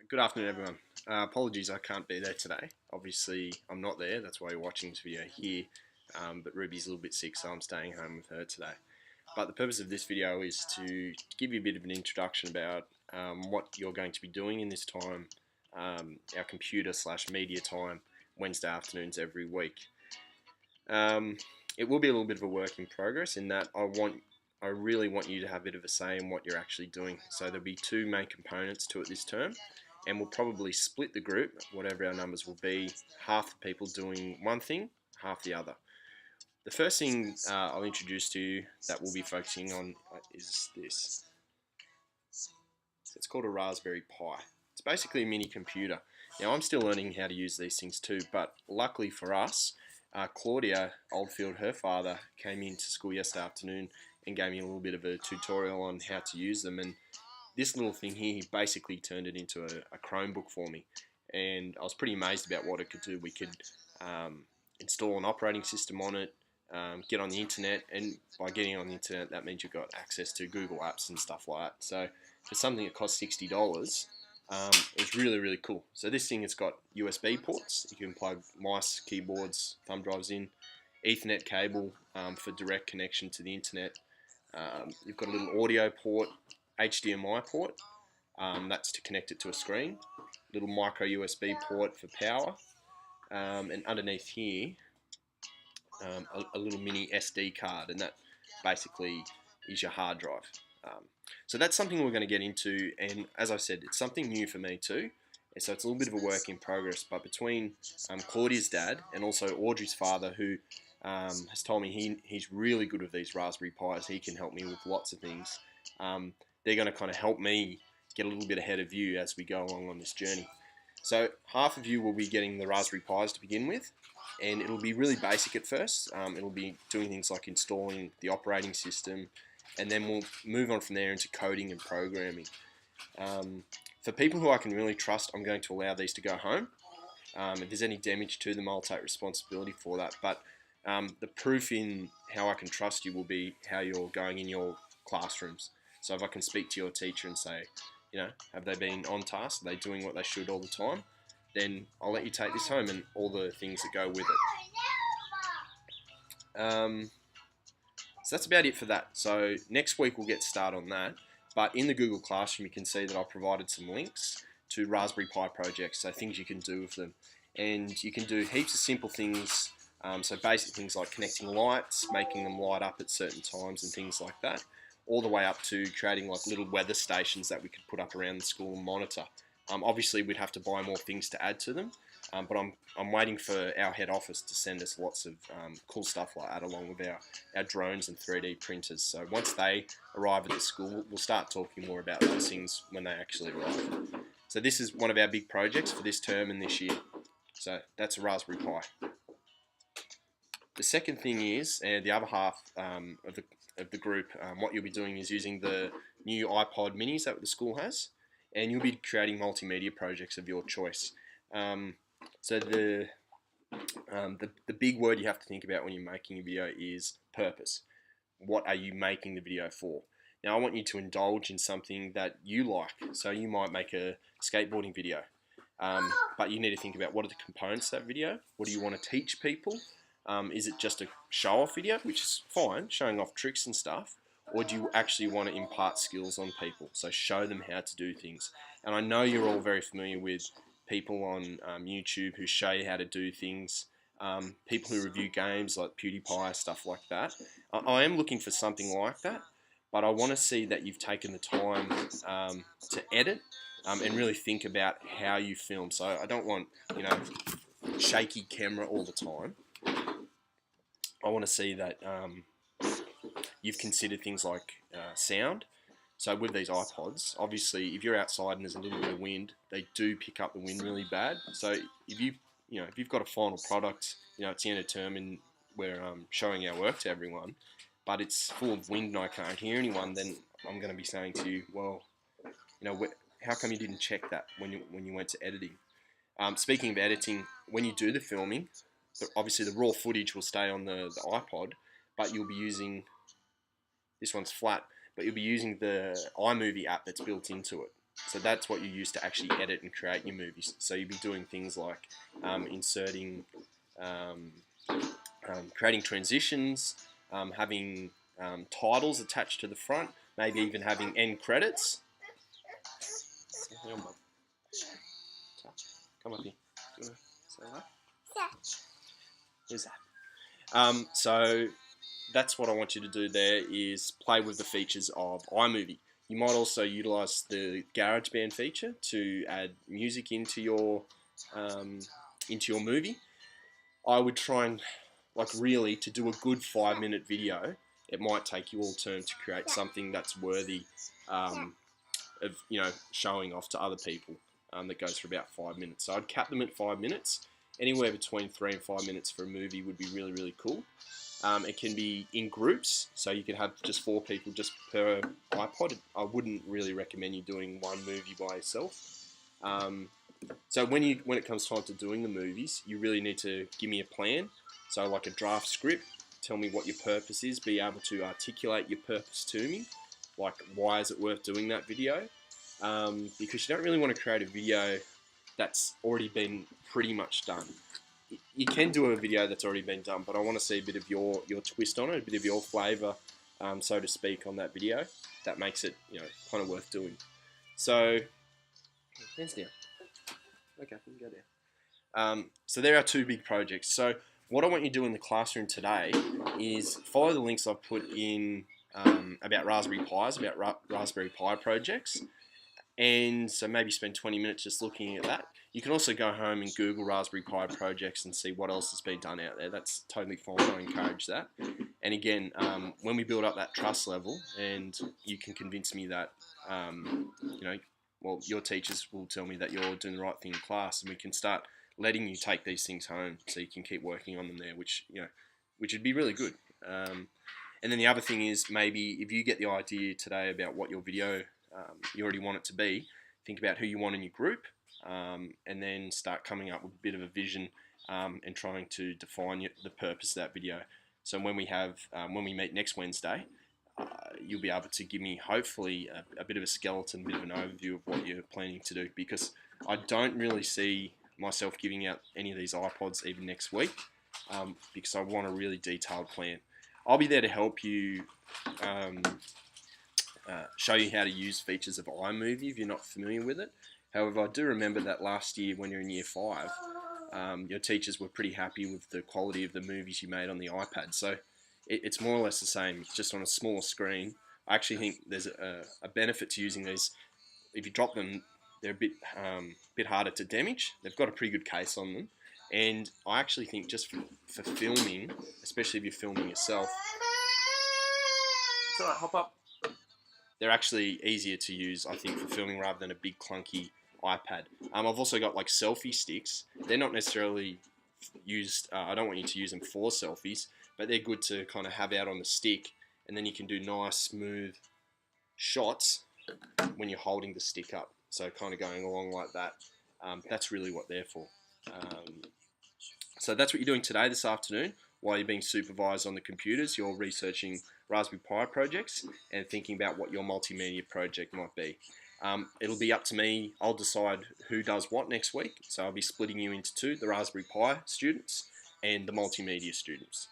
Good afternoon, everyone. Apologies, I can't be there today. Obviously, I'm not there. That's why you're watching this video here. But Ruby's a little bit sick, so I'm staying home with her today. But the purpose of this video is to give you a bit of an introduction about what you're going to be doing in this time, our computer/media time, Wednesday afternoons every week. It will be a little bit of a work in progress in that I really want you to have a bit of a say in what you're actually doing. So there'll be two main components to it this term, and we'll probably split the group, whatever our numbers will be, half the people doing one thing, half the other. The first thing I'll introduce to you that we'll be focusing on is this. It's called a Raspberry Pi. It's basically a mini computer. Now I'm still learning how to use these things too, but luckily for us, Claudia Oldfield, her father, came into school yesterday afternoon and gave me a little bit of a tutorial on how to use them. And this little thing here, he basically turned it into a Chromebook for me. And I was pretty amazed about what it could do. We could install an operating system on it, get on the internet, and by getting on the internet, that means you've got access to Google Apps and stuff like that. So for something that costs $60, it was really, really cool. So this thing has got USB ports. You can plug mice, keyboards, thumb drives in, Ethernet cable for direct connection to the internet. You've got a little audio port, HDMI port, that's to connect it to a screen, little micro USB port for power, and underneath here, a little mini SD card, and that basically is your hard drive. So that's something we're going to get into, and as I said, it's something new for me too, so it's a little bit of a work in progress, but between Claudia's dad and also Audrey's father, who has told me he's really good with these Raspberry Pis, he can help me with lots of things. They're going to kind of help me get a little bit ahead of you as we go along on this journey. So half of you will be getting the Raspberry Pis to begin with, and it'll be really basic at first. It'll be doing things like installing the operating system, and then we'll move on from there into coding and programming. For people who I can really trust, I'm going to allow these to go home. If there's any damage to them, I'll take responsibility for that. But the proof in how I can trust you will be how you're going in your classrooms. So if I can speak to your teacher and say, have they been on task? Are they doing what they should all the time? Then I'll let you take this home and all the things that go with it. So that's about it for that. So next week we'll get started on that. But in the Google Classroom, you can see that I've provided some links to Raspberry Pi projects, so things you can do with them. And you can do heaps of simple things, so basic things like connecting lights, making them light up at certain times and things like that, all the way up to creating like little weather stations that we could put up around the school and monitor. Obviously, we'd have to buy more things to add to them, but I'm waiting for our head office to send us lots of cool stuff like that, along with our drones and 3D printers. So once they arrive at the school, we'll start talking more about those things when they actually arrive. So this is one of our big projects for this term and this year. So that's a Raspberry Pi. The second thing is, and the other half of the group, what you'll be doing is using the new iPod minis that the school has, and you'll be creating multimedia projects of your choice. So the big word you have to think about when you're making a video is purpose. What are you making the video for? Now I want you to indulge in something that you like. So you might make a skateboarding video, but you need to think about what are the components of that video? What do you want to teach people? Is it just a show-off video, which is fine, showing off tricks and stuff, or do you actually want to impart skills on people, so show them how to do things? And I know you're all very familiar with people on YouTube who show you how to do things, people who review games like PewDiePie, stuff like that. I am looking for something like that, but I want to see that you've taken the time to edit and really think about how you film. So I don't want, shaky camera all the time. I want to see that you've considered things like sound. So with these iPods, obviously, if you're outside and there's a little bit of wind, they do pick up the wind really bad. So if you've got a final product, it's the end of term and we're showing our work to everyone, but it's full of wind and I can't hear anyone, then I'm going to be saying to you, well, how come you didn't check that when you went to editing? Speaking of editing, when you do the filming, obviously the raw footage will stay on the iPod, but you'll be using, this one's flat, but you'll be using the iMovie app that's built into it. So that's what you use to actually edit and create your movies. So you'd be doing things like inserting, um, creating transitions, having titles attached to the front, maybe even having end credits. Hang on, bub. Come up here. Do you want to say that? Yeah. Who's that? So that's what I want you to do there is play with the features of iMovie. You might also utilize the GarageBand feature to add music into your movie. I would try and, like, really, to do a good 5-minute video, it might take you all turn to create something that's worthy of, showing off to other people, that goes for about 5 minutes. So I'd cap them at 5 minutes. Anywhere between 3 and 5 minutes for a movie would be really, really cool. It can be in groups, so you can have just 4 people just per iPod. I wouldn't really recommend you doing one movie by yourself. So when it comes time to doing the movies, you really need to give me a plan. So like a draft script, tell me what your purpose is, be able to articulate your purpose to me. Like, why is it worth doing that video? Because you don't really want to create a video that's already been pretty much done. You can do a video that's already been done, but I want to see a bit of your twist on it, a bit of your flavour, so to speak, on that video. That makes it, kind of worth doing. So, hands down. Okay, you can go there. So there are 2 big projects. So what I want you to do in the classroom today is follow the links I've put in about Raspberry Pis, about Raspberry Pi projects. And so maybe spend 20 minutes just looking at that. You can also go home and Google Raspberry Pi projects and see what else has been done out there. That's totally fine. I encourage that. And again, when we build up that trust level and you can convince me that, your teachers will tell me that you're doing the right thing in class, and we can start letting you take these things home so you can keep working on them there, which would be really good. And then the other thing is, maybe if you get the idea today about what your video you already want it to be, think about who you want in your group, and then start coming up with a bit of a vision and trying to define the purpose of that video. So when we meet next Wednesday, you'll be able to give me hopefully a bit of a skeleton, a bit of an overview of what you're planning to do, because I don't really see myself giving out any of these iPods even next week, because I want a really detailed plan. I'll be there to help you, show you how to use features of iMovie if you're not familiar with it. However, I do remember that last year when you're in year 5, your teachers were pretty happy with the quality of the movies you made on the iPad. So it's more or less the same, just on a smaller screen. I actually think there's a benefit to using these. If you drop them, they're a bit harder to damage. They've got a pretty good case on them. And I actually think just for filming, especially if you're filming yourself, it's alright, hop up. They're actually easier to use, I think, for filming rather than a big clunky iPad. I've also got like selfie sticks. They're not necessarily used, I don't want you to use them for selfies, but they're good to kind of have out on the stick, and then you can do nice, smooth shots when you're holding the stick up. So kind of going along like that. That's really what they're for. So that's what you're doing today, this afternoon, while you're being supervised on the computers. You're researching Raspberry Pi projects and thinking about what your multimedia project might be. It'll be up to me. I'll decide who does what next week. So I'll be splitting you into 2, the Raspberry Pi students and the multimedia students.